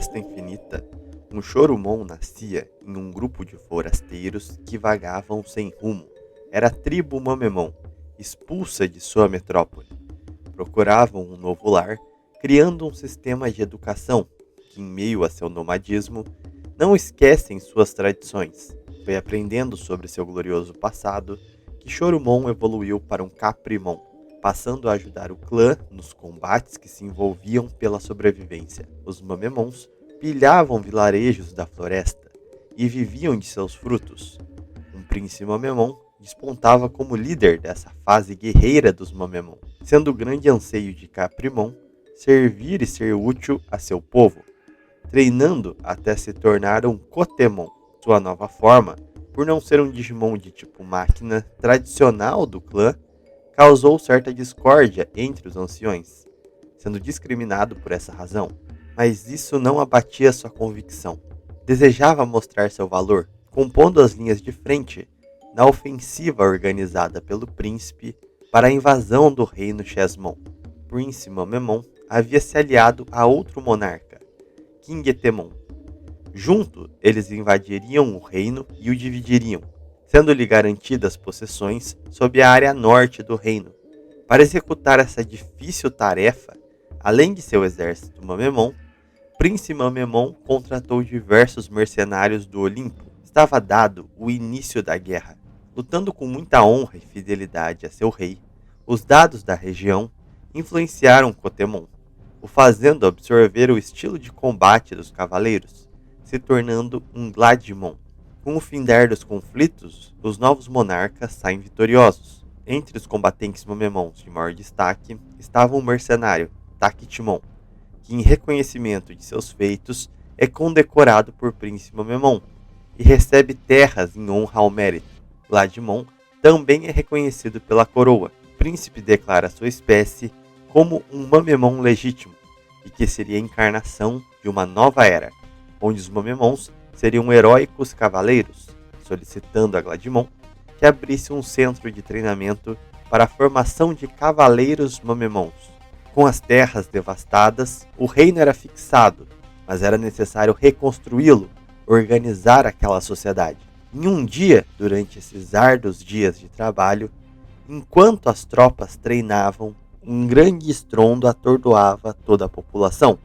floresta infinita, um Chorumon nascia em um grupo de forasteiros que vagavam sem rumo. Era a tribo Mamemon, expulsa de sua metrópole. Procuravam um novo lar, criando um sistema de educação que, em meio a seu nomadismo, não esquecem suas tradições. Foi aprendendo sobre seu glorioso passado que Chorumon evoluiu para um Caprimon, passando a ajudar o clã nos combates que se envolviam pela sobrevivência. Os Mamemons pilhavam vilarejos da floresta e viviam de seus frutos. Um príncipe Mamemon despontava como líder dessa fase guerreira dos Mamemon, sendo o grande anseio de Caprimon servir e ser útil a seu povo, treinando até se tornar um Kotemon. Sua nova forma, por não ser um Digimon de tipo máquina tradicional do clã, causou certa discórdia entre os anciões, sendo discriminado por essa razão, mas isso não abatia sua convicção. Desejava mostrar seu valor, compondo as linhas de frente na ofensiva organizada pelo príncipe para a invasão do reino Chesmon. Prince Mamemon havia se aliado a outro monarca, Kingetemon. Junto, eles invadiriam o reino e o dividiriam, sendo-lhe garantidas possessões sob a área norte do reino. Para executar essa difícil tarefa, além de seu exército Mamemon, Príncipe Mamemon contratou diversos mercenários do Olimpo. Estava dado o início da guerra. Lutando com muita honra e fidelidade a seu rei, os dados da região influenciaram Kotemon, o fazendo absorver o estilo de combate dos cavaleiros, se tornando um Gladimon. Com o findar dos conflitos, os novos monarcas saem vitoriosos. Entre os combatentes Mamemons de maior destaque estava um mercenário, Taktimon, que em reconhecimento de seus feitos é condecorado por Príncipe Mamemon e recebe terras em honra ao mérito. Gladimon também é reconhecido pela coroa. O príncipe declara sua espécie como um Mamemon legítimo e que seria a encarnação de uma nova era, onde os Mamemons seriam heróicos cavaleiros, solicitando a Gladimon que abrisse um centro de treinamento para a formação de cavaleiros Mamemons. Com as terras devastadas, o reino era fixado, mas era necessário reconstruí-lo, organizar aquela sociedade. Em um dia, durante esses árduos dias de trabalho, enquanto as tropas treinavam, um grande estrondo atordoava toda a população.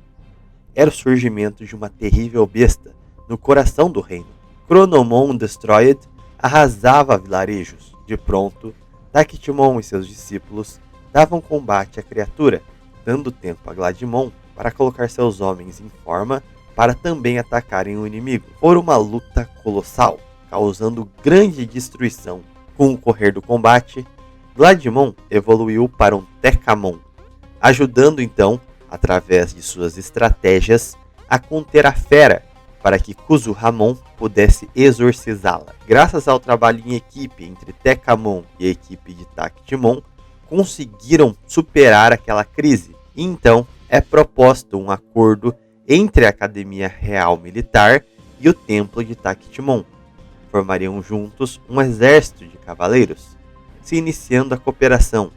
Era o surgimento de uma terrível besta no coração do reino. Chronomon Destroyed arrasava vilarejos. De pronto, Taktimon e seus discípulos davam combate à criatura, dando tempo a Gladimon para colocar seus homens em forma para também atacarem o inimigo. Foi uma luta colossal, causando grande destruição. Com o correr do combate, Gladimon evoluiu para um Tekamon, ajudando então, através de suas estratégias, a conter a fera, para que Kuzuhamon pudesse exorcizá-la. Graças ao trabalho em equipe entre Tekamon e a equipe de Taktimon, conseguiram superar aquela crise. E então é proposto um acordo entre a Academia Real Militar e o Templo de Taktimon. Formariam juntos um exército de cavaleiros, se iniciando a cooperação,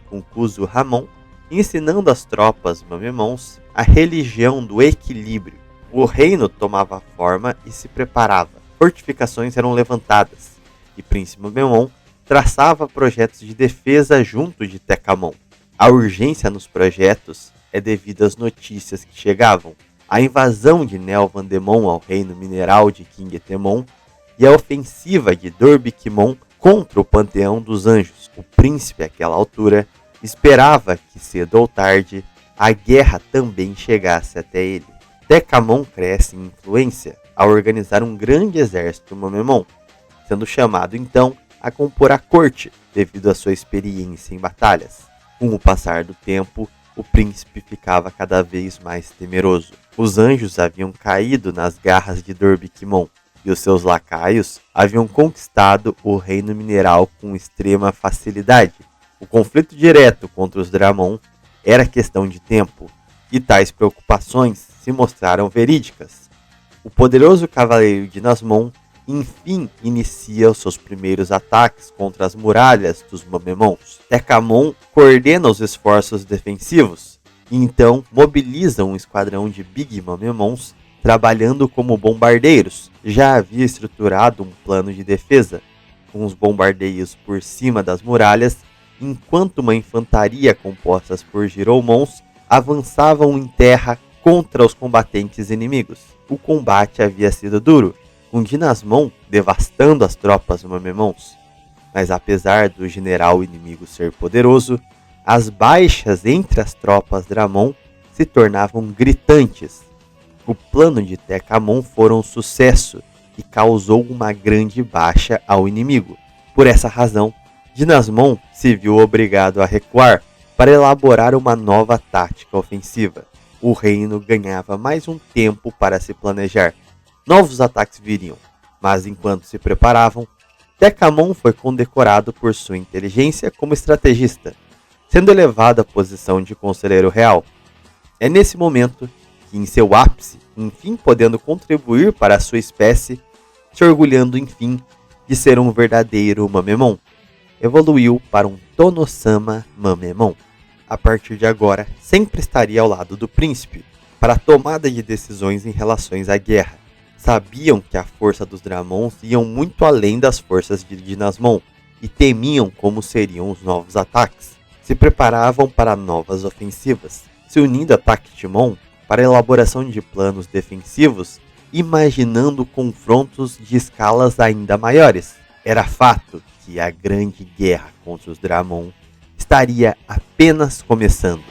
com Kuzuhamon ensinando as tropas Mamemons a religião do equilíbrio. O reino tomava forma e se preparava. Fortificações eram levantadas e Príncipe Mamemon traçava projetos de defesa junto de Tekamon. A urgência nos projetos é devido às notícias que chegavam. A invasão de Nelvandemon ao reino mineral de Kingetemon e a ofensiva de Dorbikmon contra o Panteão dos Anjos. O príncipe, àquela altura, esperava que cedo ou tarde a guerra também chegasse até ele. Tekamon cresce em influência ao organizar um grande exército Mamemon, sendo chamado então a compor a corte devido à sua experiência em batalhas. Com o passar do tempo, o príncipe ficava cada vez mais temeroso. Os anjos haviam caído nas garras de Dorbikmon e os seus lacaios haviam conquistado o reino mineral com extrema facilidade. O conflito direto contra os Dramon era questão de tempo, e tais preocupações se mostraram verídicas. O poderoso cavaleiro de Nazmon enfim inicia os seus primeiros ataques contra as muralhas dos Mamemons. Tekamon coordena os esforços defensivos e então mobiliza um esquadrão de Big Mamemons trabalhando como bombardeiros, já havia estruturado um plano de defesa, com os bombardeios por cima das muralhas, enquanto uma infantaria composta por giromons avançavam em terra contra os combatentes inimigos. O combate havia sido duro, com Dinasmon devastando as tropas mamemons. Mas apesar do general inimigo ser poderoso, as baixas entre as tropas Dramon se tornavam gritantes. O plano de Tecamon foi um sucesso e causou uma grande baixa ao inimigo. Por essa razão, Dinasmon se viu obrigado a recuar para elaborar uma nova tática ofensiva. O reino ganhava mais um tempo para se planejar. Novos ataques viriam, mas enquanto se preparavam, Tecamon foi condecorado por sua inteligência como estrategista, sendo elevado à posição de conselheiro real. É nesse momento que, em seu ápice, enfim podendo contribuir para a sua espécie, se orgulhando enfim de ser um verdadeiro Mamemon, evoluiu para um Tonosama Mamemon. A partir de agora, sempre estaria ao lado do príncipe, para a tomada de decisões em relação à guerra. Sabiam que a força dos Dramons iam muito além das forças de Dinasmon, e temiam como seriam os novos ataques. Se preparavam para novas ofensivas, se unindo a Tactimon para a elaboração de planos defensivos, imaginando confrontos de escalas ainda maiores. Era fato que a grande guerra contra os Dramon estaria apenas começando.